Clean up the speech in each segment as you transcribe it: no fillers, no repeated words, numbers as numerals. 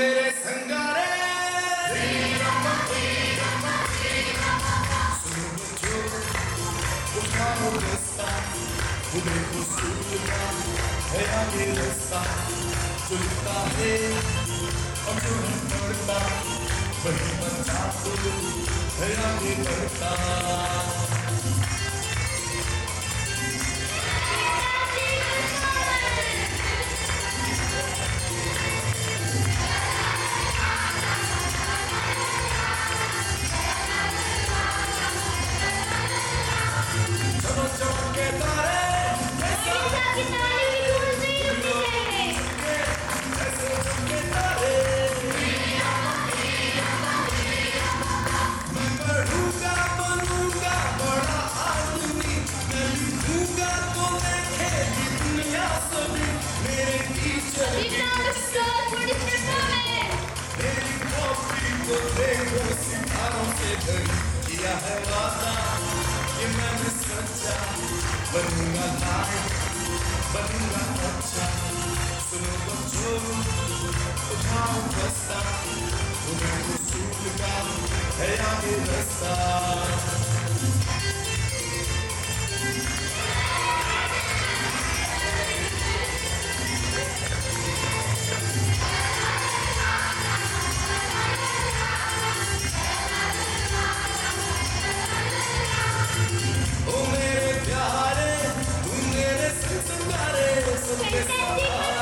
मेरे संगारे सुनो बच्चों उठाओ रास्ता तुम्हें वसूल का है आगे रास्ता चलता है और जो है बढ़ता वही बच्चा है आगे बढ़ता चमके तारे ऐसे चमके तारे मैं बढ़ूंगा बनूंगा बड़ा आदमी मैं लिखूंगा तो देखेगी दुनिया सभी मेरे टीचर मेरी कॉपी को देखो सितारों से भरी किया है वादा कि मैं सच्चा बनूंगा लायक बनूंगा अच्छा सुनो बच्चों उठाओ रास्ता तुम्हें वसूल का है आगे रास्ता सबके सहारे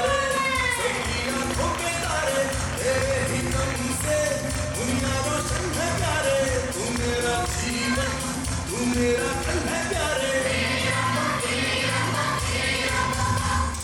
सबकी आंखों के तारे तेरे ही दम से दुनिया रोशन है प्यारे तू मेरा जीवन तू मेरा कल है प्यारे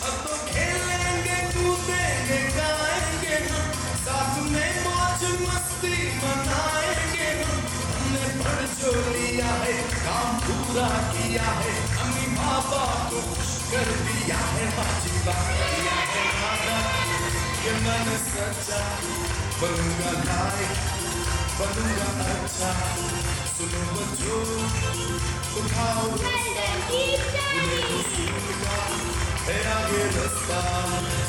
अब तो खेलेंगे कूदेंगे गाएंगे हम साथ में मौज मस्ती मनाएंगे हमने पढ़ जो लिया है काम पूरा किया है अम्मी पापा को खुश कर दिया है बाजी किया है वादा कि मैं सच्चा बनूंगा लायक बनूंगा अच्छा सुनो बच्चों उठाओ रास्ता तुम्हें वसूल का है आगे रास्ता